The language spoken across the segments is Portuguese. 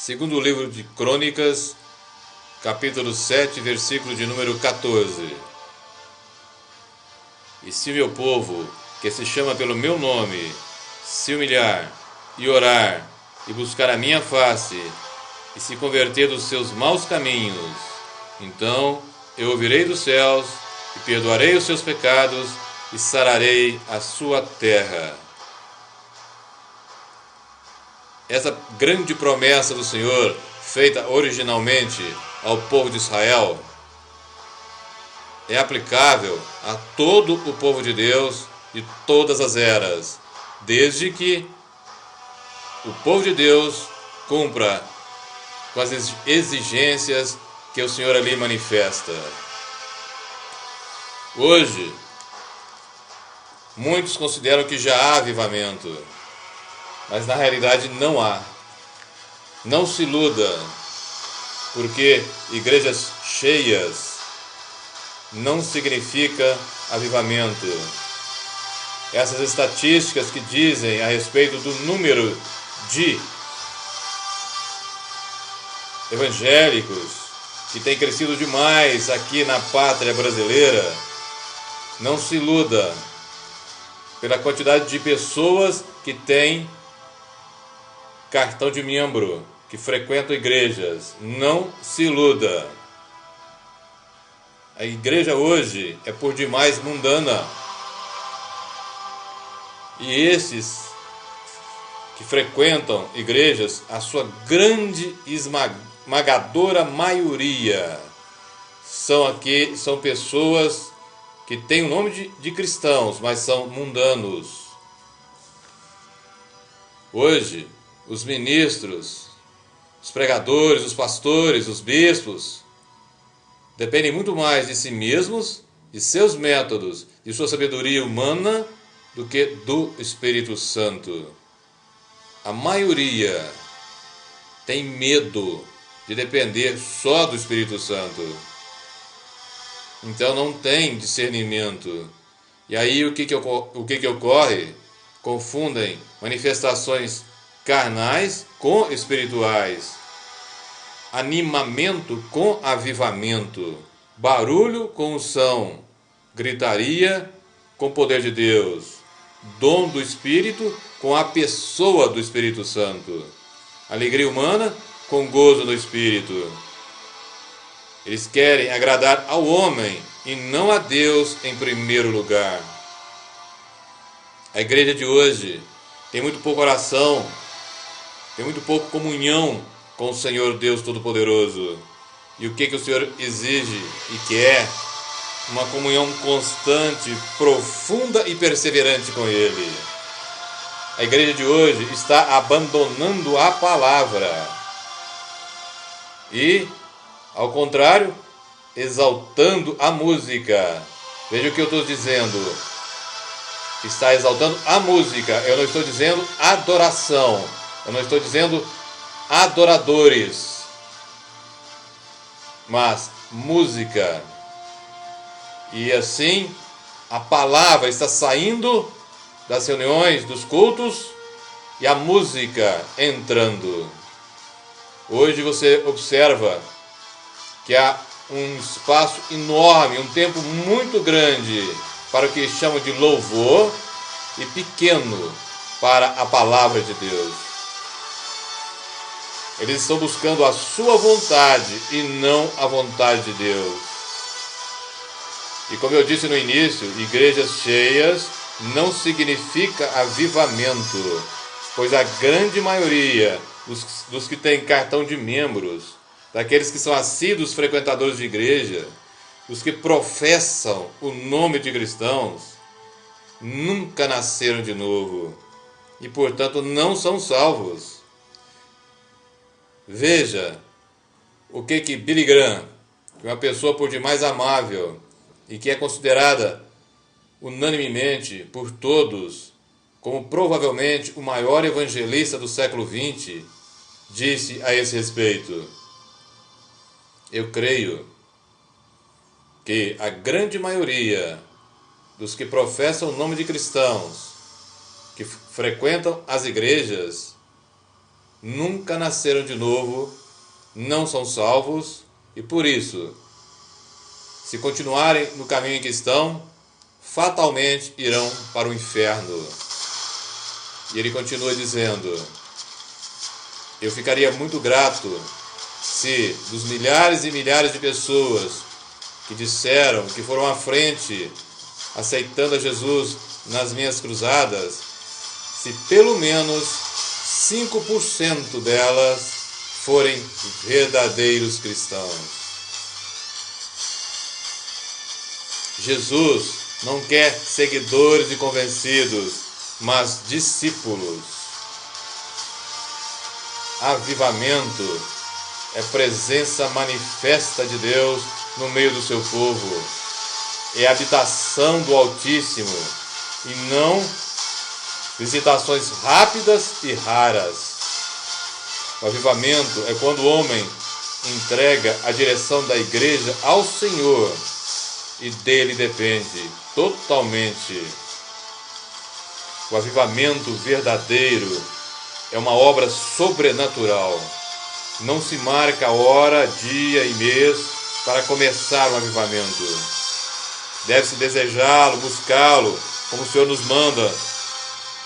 Segundo livro de Crônicas, capítulo 7, versículo de número 14. E se meu povo, que se chama pelo meu nome, se humilhar e orar e buscar a minha face e se converter dos seus maus caminhos, então eu ouvirei dos céus e perdoarei os seus pecados e sararei a sua terra. Essa grande promessa do Senhor, feita originalmente ao povo de Israel, é aplicável a todo o povo de Deus de todas as eras, desde que o povo de Deus cumpra com as exigências que o Senhor ali manifesta. Hoje, muitos consideram que já há avivamento, mas na realidade não há. Não se iluda, porque igrejas cheias não significa avivamento. Essas estatísticas que dizem a respeito do número de evangélicos que tem crescido demais aqui na pátria brasileira, não se iluda pela quantidade de pessoas que têm cartão de membro, que frequentam igrejas. Não se iluda. A igreja hoje é por demais mundana. E esses que frequentam igrejas, a sua grande esmagadora maioria são pessoas que têm o nome de cristãos, mas são mundanos. Hoje, os ministros, os pregadores, os pastores, os bispos dependem muito mais de si mesmos, de seus métodos, de sua sabedoria humana, do que do Espírito Santo. A maioria tem medo de depender só do Espírito Santo. Então não tem discernimento. E aí o que ocorre? Confundem manifestações carnais com espirituais, animamento com avivamento, barulho com unção, gritaria com poder de Deus, dom do Espírito com a pessoa do Espírito Santo, alegria humana com gozo no Espírito. Eles querem agradar ao homem e não a Deus em primeiro lugar. A igreja de hoje tem muito pouca oração, tem muito pouco comunhão com o Senhor Deus Todo-Poderoso. E o que o Senhor exige e quer? Uma comunhão constante, profunda e perseverante com Ele. A igreja de hoje está abandonando a palavra. E, ao contrário, exaltando a música. Veja o que eu estou dizendo. Está exaltando a música. Eu não estou dizendo adoração. Eu não estou dizendo adoradores, mas música. E assim, a palavra está saindo das reuniões, dos cultos, e a música entrando. Hoje você observa que há um espaço enorme, um tempo muito grande para o que chamam de louvor e pequeno para a palavra de Deus. Eles estão buscando a sua vontade e não a vontade de Deus. E como eu disse no início, igrejas cheias não significa avivamento, pois a grande maioria dos que têm cartão de membros, daqueles que são assíduos frequentadores de igreja, os que professam o nome de cristãos, nunca nasceram de novo e, portanto, não são salvos. Veja o que Billy Graham, que é uma pessoa por demais amável e que é considerada unanimemente por todos como provavelmente o maior evangelista do século XX, disse a esse respeito: eu creio que a grande maioria dos que professam o nome de cristãos, que frequentam as igrejas, nunca nasceram de novo, não são salvos e por isso, se continuarem no caminho em que estão, fatalmente irão para o inferno. E ele continua dizendo: eu ficaria muito grato se dos milhares e milhares de pessoas que disseram que foram à frente aceitando a Jesus nas minhas cruzadas, se pelo menos 5% delas forem verdadeiros cristãos. Jesus não quer seguidores e convencidos, mas discípulos. Avivamento é presença manifesta de Deus no meio do seu povo. É habitação do Altíssimo e não visitações rápidas e raras. O avivamento é quando o homem entrega a direção da igreja ao Senhor e dele depende totalmente. O avivamento verdadeiro é uma obra sobrenatural. Não se marca hora, dia e mês para começar um avivamento. Deve-se desejá-lo, buscá-lo, como o Senhor nos manda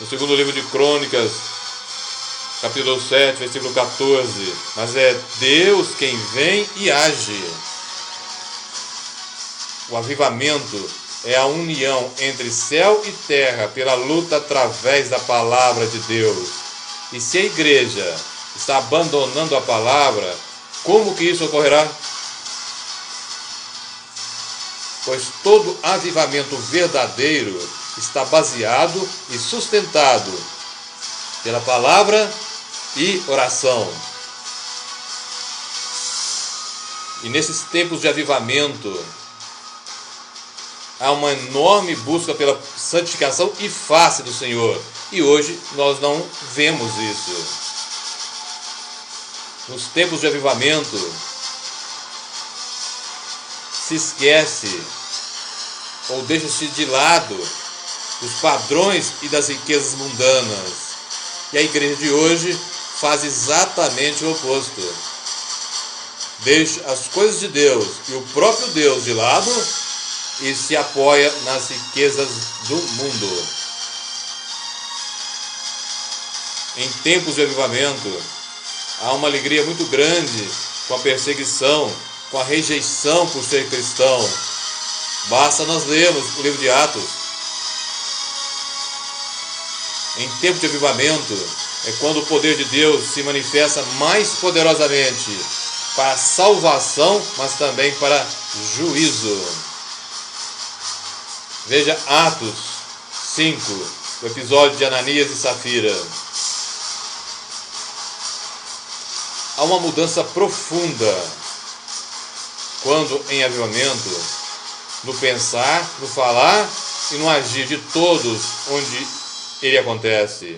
no segundo livro de Crônicas, capítulo 7, versículo 14. Mas é Deus quem vem e age. O avivamento é a união entre céu e terra pela luta através da palavra de Deus. E se a igreja está abandonando a palavra, como que isso ocorrerá? Pois todo avivamento verdadeiro está baseado e sustentado pela palavra e oração. E nesses tempos de avivamento, há uma enorme busca pela santificação e face do Senhor. E hoje nós não vemos isso. Nos tempos de avivamento, se esquece ou deixa-se de lado os padrões e das riquezas mundanas. E a igreja de hoje faz exatamente o oposto. Deixa as coisas de Deus e o próprio Deus de lado e se apoia nas riquezas do mundo. Em tempos de avivamento, há uma alegria muito grande com a perseguição, com a rejeição por ser cristão. Basta nós lermos o livro de Atos. Em tempo de avivamento, é quando o poder de Deus se manifesta mais poderosamente para salvação, mas também para juízo. Veja Atos 5, o episódio de Ananias e Safira. Há uma mudança profunda quando em avivamento, no pensar, no falar e no agir de todos onde ele acontece.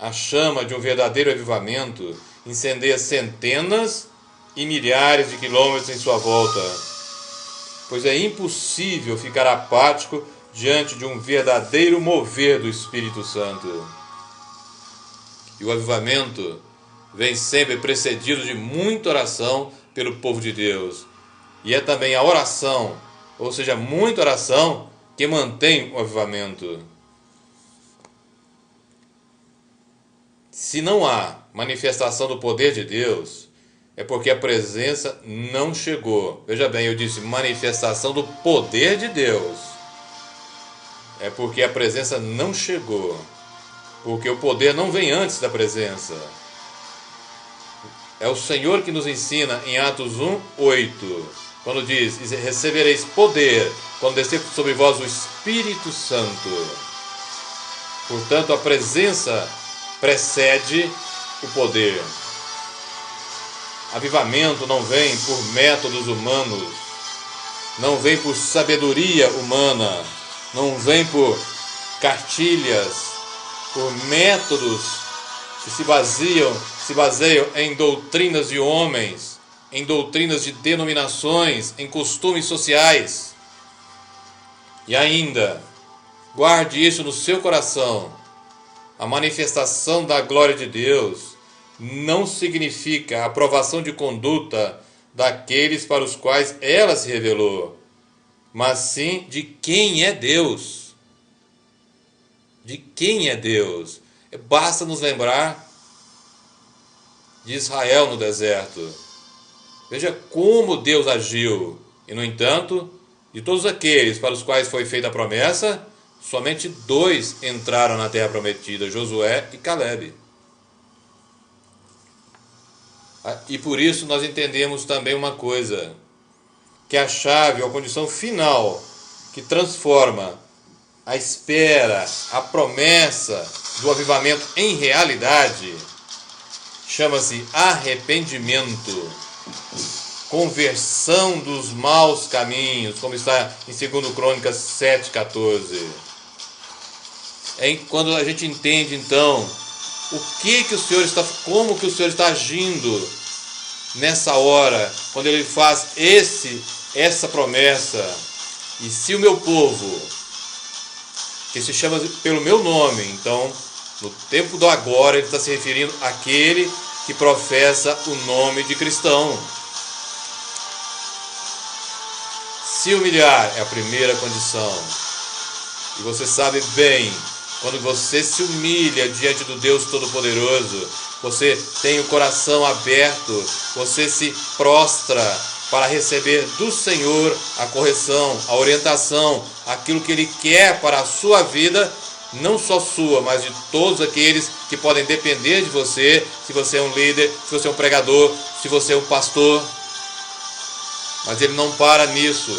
A chama de um verdadeiro avivamento incendeia centenas e milhares de quilômetros em sua volta, pois é impossível ficar apático diante de um verdadeiro mover do Espírito Santo. E o avivamento vem sempre precedido de muita oração pelo povo de Deus. E é também a oração, ou seja, muita oração, que mantém o avivamento. Se não há manifestação do poder de Deus, é porque a presença não chegou. Veja bem, eu disse manifestação do poder de Deus. É porque a presença não chegou. Porque o poder não vem antes da presença. É o Senhor que nos ensina em Atos 1, 8, quando diz: recebereis poder quando descer sobre vós o Espírito Santo. Portanto, a presença precede o poder. Avivamento não vem por métodos humanos, não vem por sabedoria humana, não vem por cartilhas, por métodos que se baseiam em doutrinas de homens, em doutrinas de denominações, em costumes sociais. E ainda, guarde isso no seu coração. a manifestação da glória de Deus não significa a aprovação de conduta daqueles para os quais ela se revelou, mas sim de quem é Deus. De quem é Deus. Basta nos lembrar de Israel no deserto. Veja como Deus agiu. E, no entanto, de todos aqueles para os quais foi feita a promessa, somente 2 entraram na terra prometida, Josué e Calebe. E por isso nós entendemos também uma coisa, que a chave, a condição final que transforma a espera, a promessa do avivamento em realidade, chama-se arrependimento, conversão dos maus caminhos, como está em 2 Crônicas 7,14. Quando a gente entende então como que o Senhor está agindo nessa hora, quando Ele faz essa promessa, e se o meu povo, que se chama pelo meu nome, então no tempo do agora Ele está se referindo àquele que professa o nome de cristão. Se humilhar é a primeira condição, e você sabe bem, quando você se humilha diante do Deus Todo-Poderoso, você tem o coração aberto, você se prostra para receber do Senhor a correção, a orientação, aquilo que Ele quer para a sua vida, não só sua, mas de todos aqueles que podem depender de você, se você é um líder, se você é um pregador, se você é um pastor. Mas Ele não para nisso.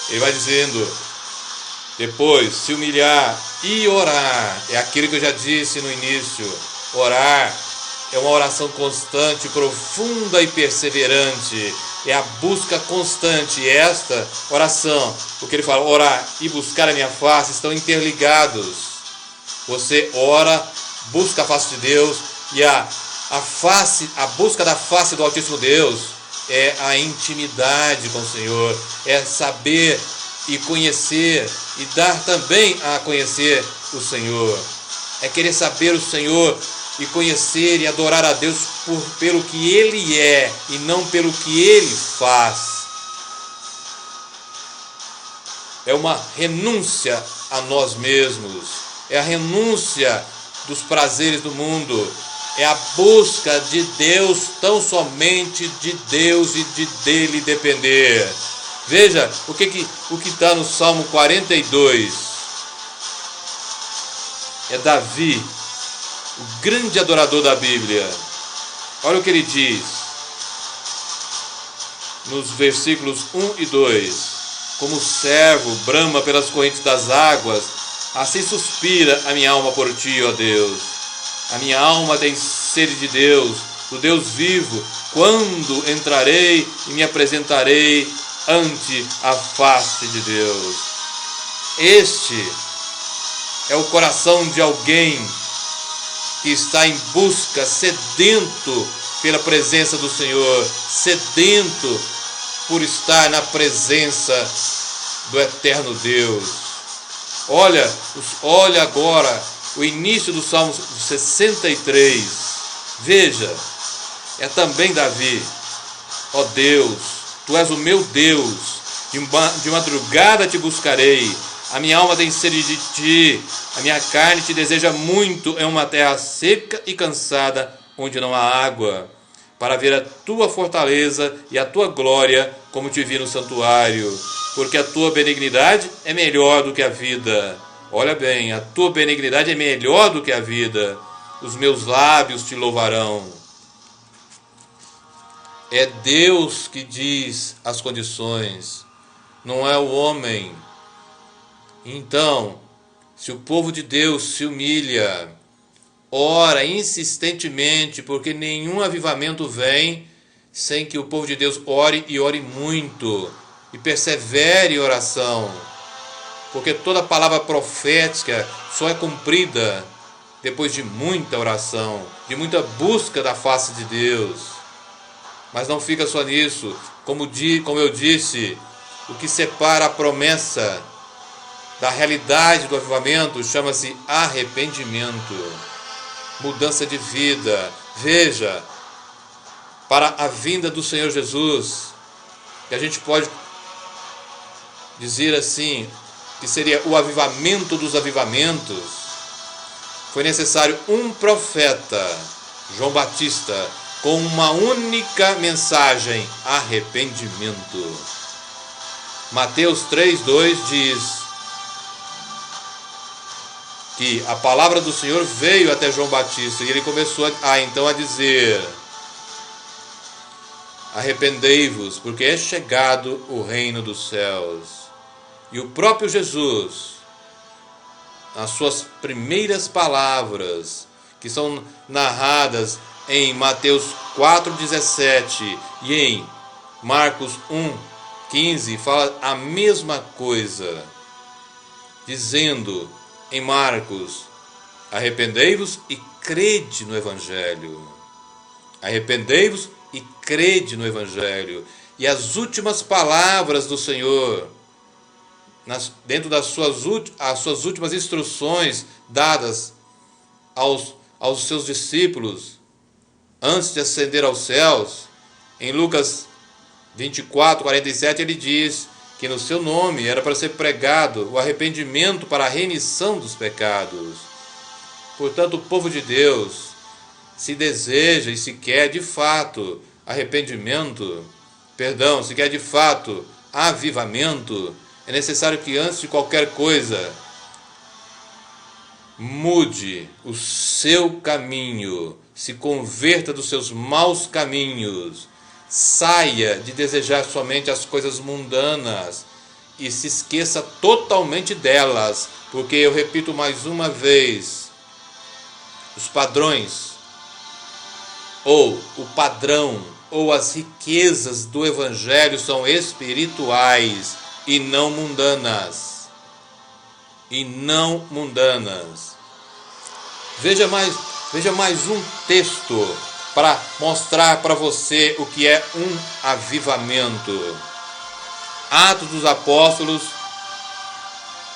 Ele vai dizendo, depois, se humilhar e orar. É aquilo que eu já disse no início. Orar é uma oração constante, profunda e perseverante. É a busca constante. E esta oração, o que ele fala, orar e buscar a minha face, estão interligados. Você ora, busca a face de Deus, e a busca da face do Altíssimo Deus é a intimidade com o Senhor, é saber e conhecer e dar também a conhecer o Senhor. É querer saber o Senhor e conhecer e adorar a Deus pelo que Ele é e não pelo que Ele faz. É uma renúncia a nós mesmos, é a renúncia dos prazeres do mundo, é a busca de Deus, tão somente de Deus e de dele depender. Veja o que está no Salmo 42. É Davi, o grande adorador da Bíblia. Olha o que ele diz nos versículos 1 e 2. Como o servo brama pelas correntes das águas, assim suspira a minha alma por ti, ó Deus. A minha alma tem sede de Deus, do Deus vivo. Quando entrarei e me apresentarei ante a face de Deus. Este é o coração de alguém que está em busca, sedento pela presença do Senhor, sedento por estar na presença do eterno Deus. Olha agora o início do Salmo 63. Veja, é também Davi. Ó Deus, Tu és o meu Deus, de madrugada te buscarei. A minha alma tem sede de ti, a minha carne te deseja muito em uma terra seca e cansada, onde não há água, para ver a tua fortaleza e a tua glória, como te vi no santuário, porque a tua benignidade é melhor do que a vida. Olha bem, a tua benignidade é melhor do que a vida, os meus lábios te louvarão. É Deus que diz as condições, não é o homem. Então, se o povo de Deus se humilha, ora insistentemente, porque nenhum avivamento vem sem que o povo de Deus ore e ore muito, e persevere em oração, porque toda palavra profética só é cumprida depois de muita oração, de muita busca da face de Deus. Mas não fica só nisso, como eu disse, o que separa a promessa da realidade do avivamento chama-se arrependimento, mudança de vida. Veja, para a vinda do Senhor Jesus, que a gente pode dizer assim, que seria o avivamento dos avivamentos, foi necessário um profeta, João Batista, com uma única mensagem: arrependimento. Mateus 3:2 diz que a palavra do Senhor veio até João Batista e ele começou então a dizer: arrependei-vos, porque é chegado o reino dos céus. E o próprio Jesus, nas suas primeiras palavras, que são narradas em Mateus 4:17 e em Marcos 1:15, fala a mesma coisa, dizendo em Marcos: arrependei-vos e crede no Evangelho. Arrependei-vos e crede no Evangelho. E as últimas palavras do Senhor, dentro das suas últimas instruções dadas aos seus discípulos, antes de ascender aos céus, em Lucas 24:47, ele diz que no seu nome era para ser pregado o arrependimento para a remissão dos pecados. Portanto, o povo de Deus, se deseja e se quer de fato se quer de fato avivamento, é necessário que antes de qualquer coisa mude o seu caminho, se converta dos seus maus caminhos, saia de desejar somente as coisas mundanas e se esqueça totalmente delas, porque eu repito mais uma vez, os padrões, ou o padrão, ou as riquezas do Evangelho são espirituais e não mundanas. Veja mais um texto para mostrar para você o que é um avivamento. Atos dos Apóstolos,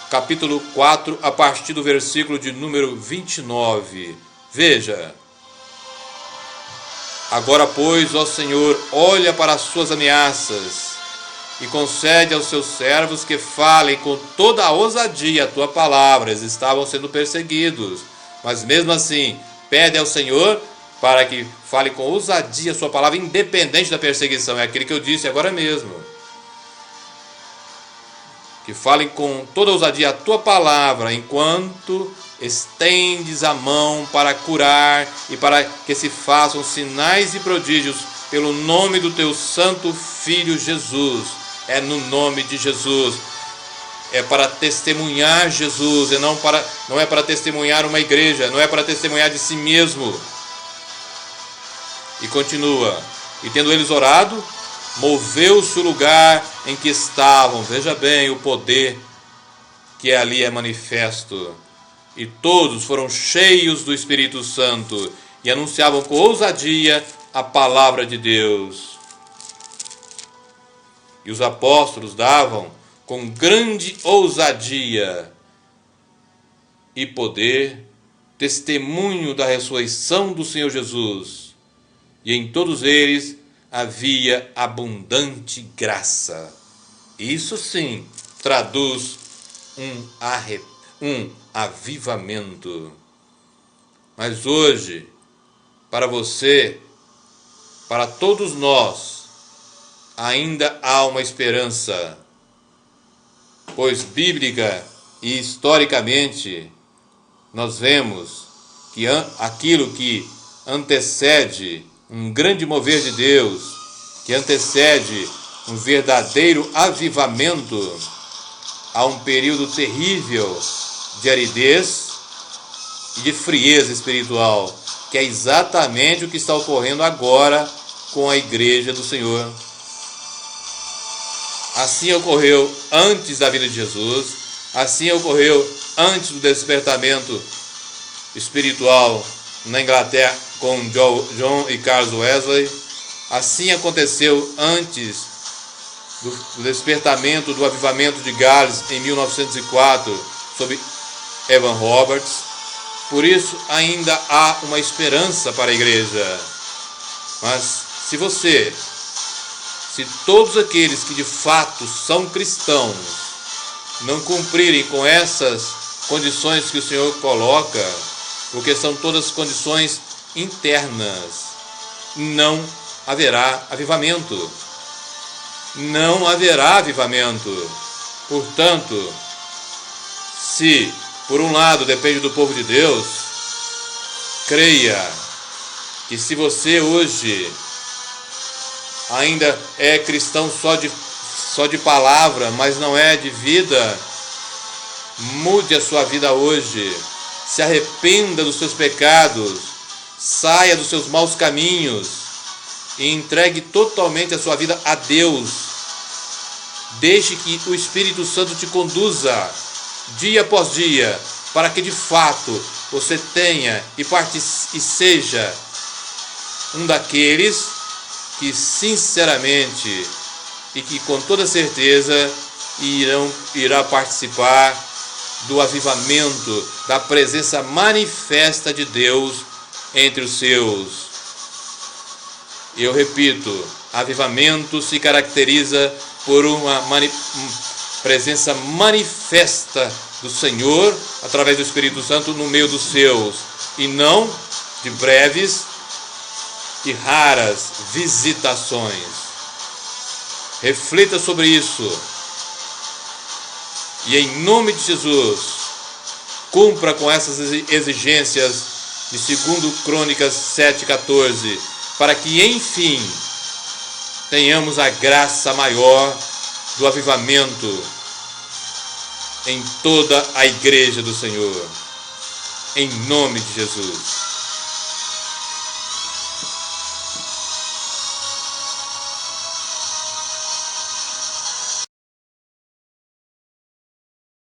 capítulo 4, a partir do versículo de número 29. Veja: agora, pois, ó Senhor, olha para as suas ameaças e concede aos seus servos que falem com toda a ousadia a tua palavra. Eles estavam sendo perseguidos, mas mesmo assim, pede ao Senhor para que fale com ousadia a sua palavra, independente da perseguição. É aquilo que eu disse agora mesmo. Que falem com toda a ousadia a tua palavra, enquanto estendes a mão para curar e para que se façam sinais e prodígios pelo nome do teu santo Filho Jesus. É no nome de Jesus. É para testemunhar Jesus, e não é para testemunhar uma igreja, não é para testemunhar de si mesmo. E continua: e tendo eles orado, moveu-se o lugar em que estavam. Veja bem o poder que ali é manifesto. E todos foram cheios do Espírito Santo e anunciavam com ousadia a palavra de Deus. E os apóstolos davam com grande ousadia e poder testemunho da ressurreição do Senhor Jesus. E em todos eles havia abundante graça. Isso sim traduz um avivamento. Mas hoje, para você, para todos nós, ainda há uma esperança, pois bíblica e historicamente nós vemos que aquilo que antecede um grande mover de Deus, que antecede um verdadeiro avivamento, há um período terrível de aridez e de frieza espiritual, que é exatamente o que está ocorrendo agora com a igreja do Senhor. Assim ocorreu antes da vinda de Jesus, assim ocorreu antes do despertamento espiritual na Inglaterra com John e Charles Wesley, assim aconteceu antes do despertamento do avivamento de Gales em 1904, sob Evan Roberts. Por isso ainda há uma esperança para a igreja. Mas se todos aqueles que de fato são cristãos não cumprirem com essas condições que o Senhor coloca, porque são todas condições internas, não haverá avivamento. Não haverá avivamento. Portanto, se por um lado depende do povo de Deus, creia que se você hoje ainda é cristão só de palavra, mas não é de vida, mude a sua vida hoje. Se arrependa dos seus pecados, saia dos seus maus caminhos e entregue totalmente a sua vida a Deus. Deixe que o Espírito Santo te conduza dia após dia, para que de fato você tenha e seja um daqueles que sinceramente e que com toda certeza irá participar do avivamento, da presença manifesta de Deus entre os seus. Eu repito, avivamento se caracteriza por uma presença manifesta do Senhor através do Espírito Santo no meio dos seus, e não de breves e raras visitações. Reflita sobre isso e, em nome de Jesus, cumpra com essas exigências de 2 Crônicas 7,14, para que enfim tenhamos a graça maior do avivamento em toda a igreja do Senhor, em nome de Jesus.